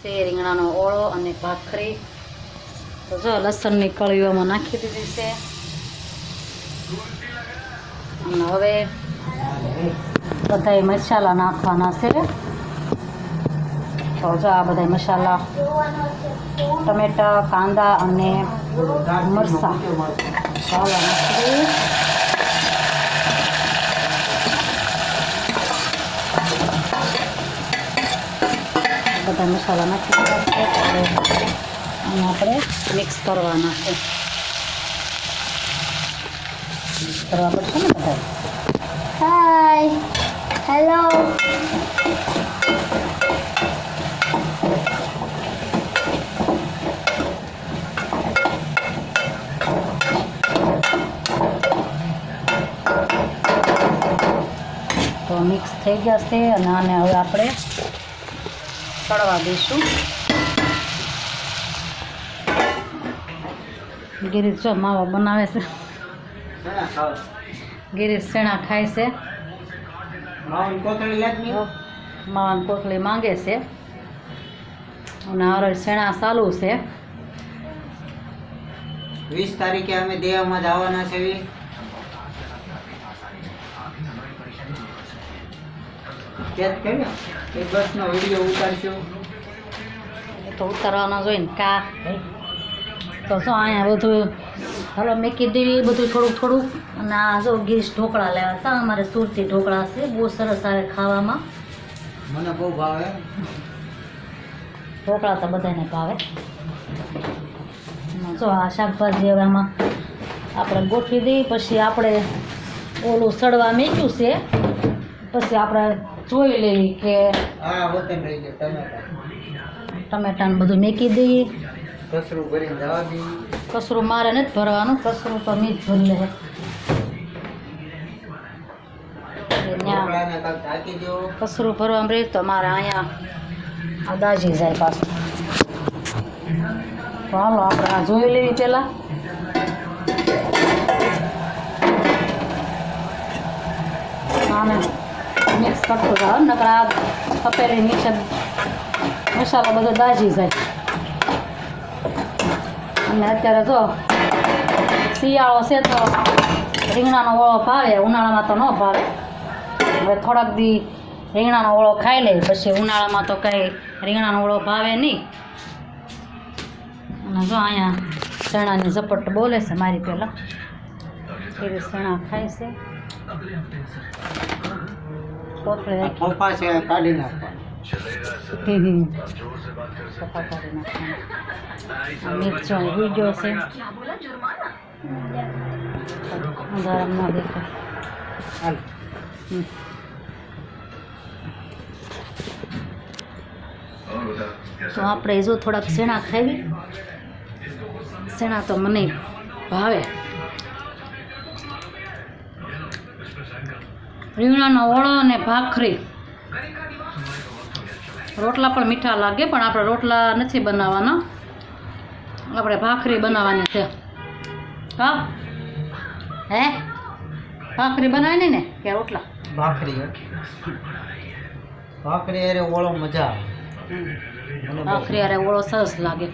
છે રીંગણાનો ઓળો અને ભાખરી. તો જો લસણની કળીઓમાં નાખી દીધી છે અને હવે બધા મસાલા નાખવાના છે. તો જો આ બધા મસાલા ટમેટા, કાંદા અને મરચાં બધા મસાલા નાખી દીધા છે. અને આપણે મિક્સ કરવાના છે. મિક્સ કરવા પડશે ને બધા. હાય હેલો તો મિક્સ થઈ ગયા છે અને આને હવે આપણે તળવા દઈશું. ગિરીશ જો માવો બનાવે છે. ગિરીશ શેણા ખાય છે. માવાની કોથળી માંગે છે અને હરળ શેણા ચાલુ છે. 20 તારીખે અમે દેવામાં જવાના છે. એક બસનો વિડીયો ઉતારશું. એ તો ઉતારવાના જોઈને કા તો શું અહીંયા બધું હલો મેકી દેવી બધું થોડુંક થોડુંક. અને આ જો ગીરીશ ઢોકળા લેવા હતા. અમારે સુરતી ઢોકળા છે, બહુ સરસ આવે ખાવામાં. મને બહુ ભાવે ઢોકળા તો બધાને ભાવે. જો આ શાકભાજી હવે આમાં આપણે ગોઠવી દઈએ. પછી આપણે ઓલું સડવા મૂક્યું છે. પછી આપણે જોઈ લઈએ કે ટમેટાને બધું મૂકી દઈએ. કસરું ભરીને જવા દઈએ. કસરું મારે નથી ભરવાનું, કસરું તો મીઠ ભરી લે. કસરું ભરવામાં રહે તો મારે અહીંયા આ દાજી જાય પાછું. તો હાલો આપણે આ જોઈ લેવી પહેલાં. આને મિક્સ કરતું જાવ નકર આ તપેલી નીચે મસાલો બધો દાજી જાય. અને અત્યારે જો શિયાળો છે તો રીંગણાનો ઓળો ભાવે, ઉનાળામાં તો ન ભાવે. હવે થોડાક દી રીંગણાનો ઓળો ખાઈ લે, પછી ઉનાળામાં તો કંઈ રીંગણાનો ઓળો ભાવે નહીં. અને જો અહીંયા ચણાની ઝપટ બોલે છે મારી પહેલાં. એવી ચણા ખાય છે. કોથળી પપ્પા છે કાઢી નાખવા. સફા કરી નાખવાના. મિરચો ઉઈ ગયો છે. અંધારામ ના દેખાય. તો આપણે જો થોડાક શેણા ખાવી. શેણા તો મને ભાવે. રીંગણાનો ઓળો અને ભાખરી. રોટલા પણ મીઠા લાગે, પણ આપણે રોટલા નથી બનાવવાના, આપણે ભાખરી બનાવવાની છે. હા હે ભાખરી બનાવવાની ને કે રોટલા? ભાખરી અરે ઓળો મજા આવે. ભાખરી અરે ઓળો સરસ લાગે,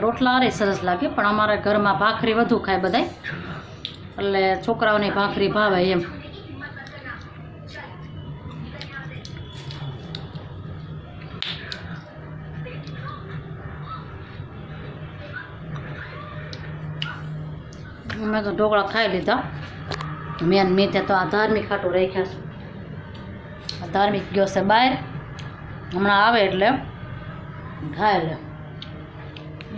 રોટલા અરે સરસ લાગે. પણ અમારા ઘરમાં ભાખરી વધુ ખાય બધાય, એટલે છોકરાઓને ભાખરી ભાવે એમ. મેં તો ઢોકળા ખાઈ લીધા. મેં તો આ ધાર્મિક ખાટું રાખ્યા છે. આ ધાર્મિક ગયો છે બહાર, હમણાં આવે એટલે ખાઈ લે.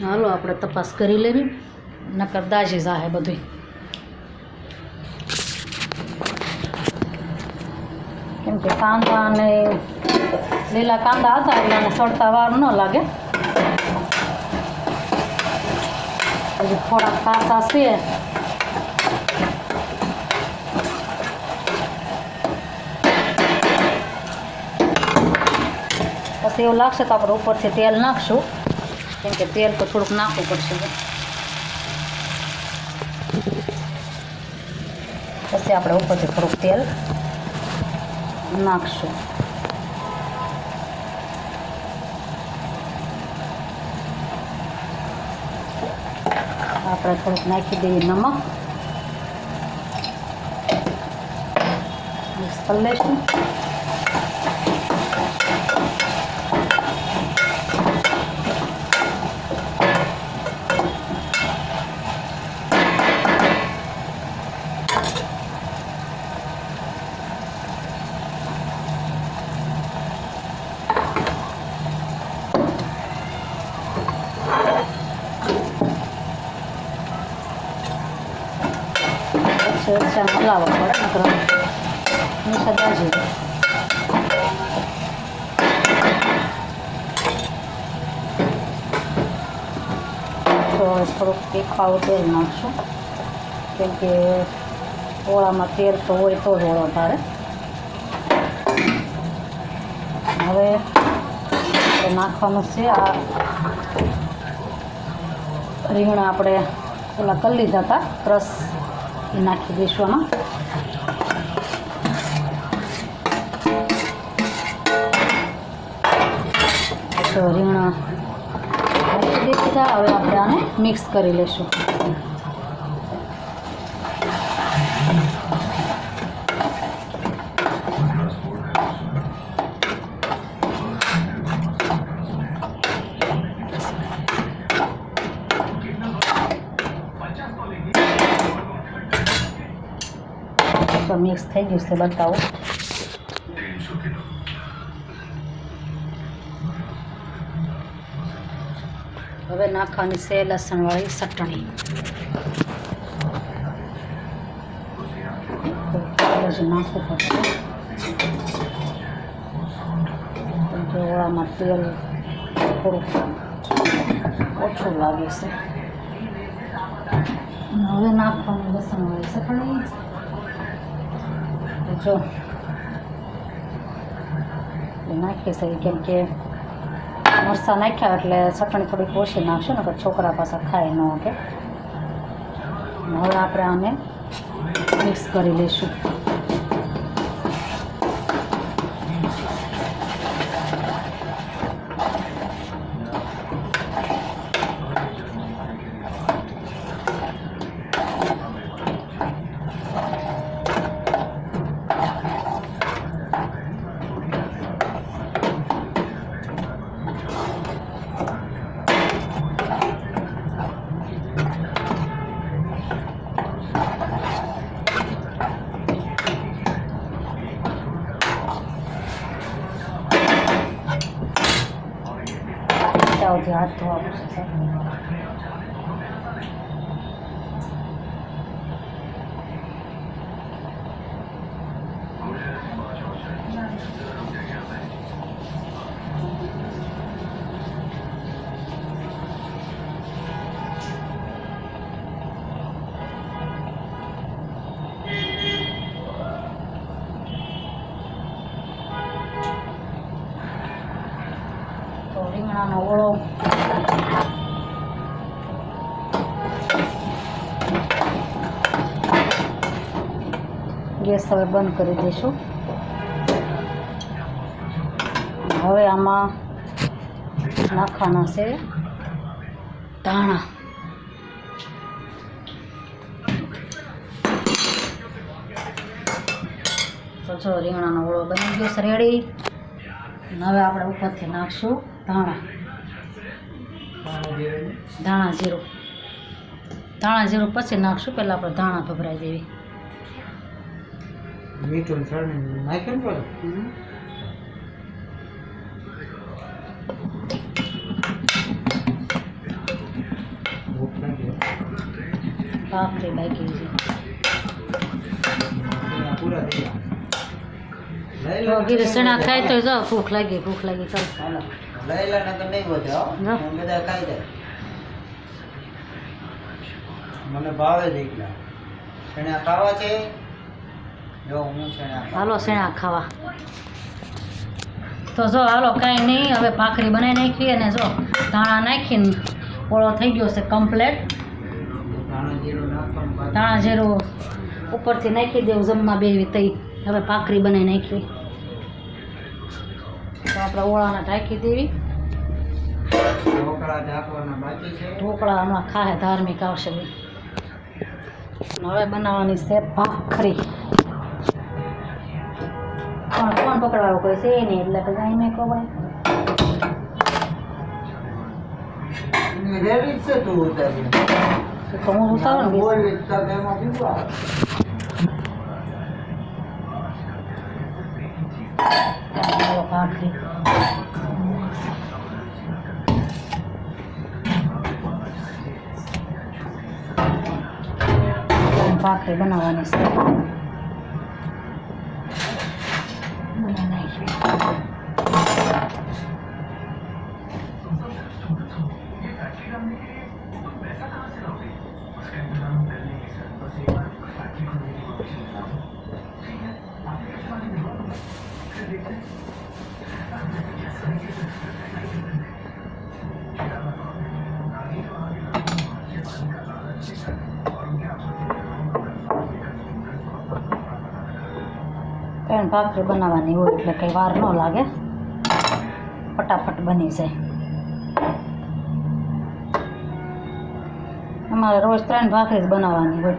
હાલો આપણે તપાસ કરી લેવી, નકર દાજી જાહે બધું. કેમ કે કાંદા અને લીલા કાંદા હતા એટલે એને સળતા વાર ન લાગે. પછી થોડાક કાચા છે પછી એવું લાગશે તો આપણે ઉપરથી તેલ નાખશું. કેમ કે તેલ તો થોડુંક નાખવું પડશે. પછી આપણે ઉપરથી થોડુંક તેલ નાખશું. આપણે થોડુંક નાખી દઈએ નમક, મિક્સ કરી લઈશું. પછી હલાવવા પડે નકર મીઠા દાજી. તો હવે થોડુંક તીખાવું તેલ નાખશું, કેમ કે ઓળામાં તેલ તો હોય તો જ ઓળો તારે. હવે આપણે નાખવાનું છે આ રીંગણા આપણે ઓલા કરી લીધા હતા રસ, એ નાખી દઈશું આમાં. તો રીંગણા નાખી દીધા. હવે આપણે આને મિક્સ કરી લઈશું. તો મિક્સ થઈ ગયું છે, બતાવો. હવે નાખવાની છે લસણવાળી ચટણી. નાખવું પડશે કેમ કે ઓળામાં તેલ થોડુંક ઓછું લાગે છે. હવે નાખવાની લસણવાળી ચટણી. જો નાખી છે કેમ કે મરચાં નાખ્યા એટલે ચટણી થોડીક ઓછી નાખશું ને, છોકરા પાછા ખાય ન કે. હવે આપણે આને મિક્સ કરી લઈશું. સુધી હાથ ધોવા પડશે. રીંગણાનો ઓળો ગેસ હવે બંધ કરી દઈશું. હવે આમાં નાખવાના છે ધાણા. તો જો રીંગણાનો ઓળો બની ગયો છે રેડી. હવે આપણે ઉપરથી નાખશું ધાણા જીરું. ધાણા જીરું પછી નાખશું, પહેલાં આપણે ધાણા ભભરાઈ દેવી. મીઠું નાખ્યું ને ભાખરી બાકી છે. ગીર ચણા ખાય તો જાઓ, ભૂખ લાગી ચાલ લઈલા ને તો નહીં વધે બધા ખાઈ જાય. મને ભાવે જ એકલા ચણા ખાવા છે. જો હું ચણા હાલો શેણા ખાવા. તો જો હાલો કાંઈ નહીં, હવે ભાખરી બનાવી નાખી અને જો ધાણા નાખીને ઓળો થઈ ગયો છે કમ્પ્લેટ. ધાણા જીરું ઉપરથી નાખી દેવું જમવા બેવી તઈ. હવે ભાખરી બનાવી નાખી તો આપણે ઓળાને ઢાંકી દેવી. ઢોકળા ઢાંકવાના બાકી છે. ઢોકળા હમણાં ખાહે, ધાર્મિક આવશે બી. હવે બનાવવાની છે ભાખરી. પણ ફોન પકડવાનું કોઈ છે નહીં એટલે પછી મેં કહું ભાઈ રેડી જ છે તું ઉતારી. તો હું ઉતારું ને બોલવી તો એમાં બીજું આવે. ચાલો ભાખરી. ભાખરી બનાવવાની છે. બનાવી નાખી. ત્રણ ભાખરી બનાવવાની હોય એટલે કંઈ વાર ન લાગે, ફટાફટ બની જાય. અમારે રોજ 3 ભાખરી જ બનાવવાની હોય.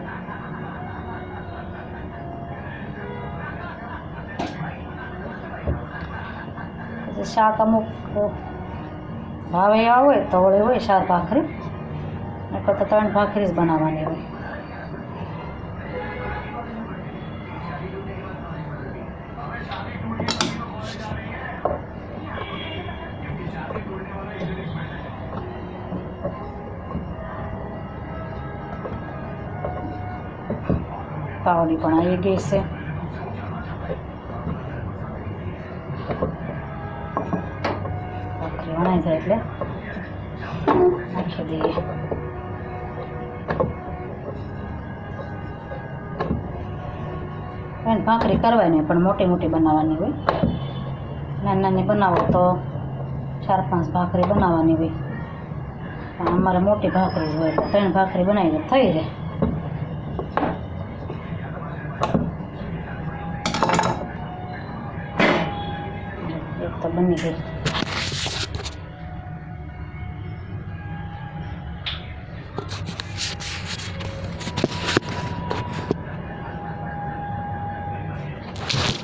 પછી શાક અમુક ભાવે એવા હોય તો વળી હોય 4 ભાખરી, નકર તો 3 ભાખરી જ બનાવવાની હોય. પાવડી પણ આવી ગઈ છે. ભાખરી વણાઈ જાય એટલે નાખી દઈએ. ભાખરી કરવાની પણ મોટી મોટી બનાવવાની હોય. નાની નાની બનાવો તો 4-5 ભાખરી બનાવવાની હોય. પણ અમારે મોટી ભાખરી હોય તો 3 ભાખરી બનાવીને થઈ જાય. એક તો બની ગઈ.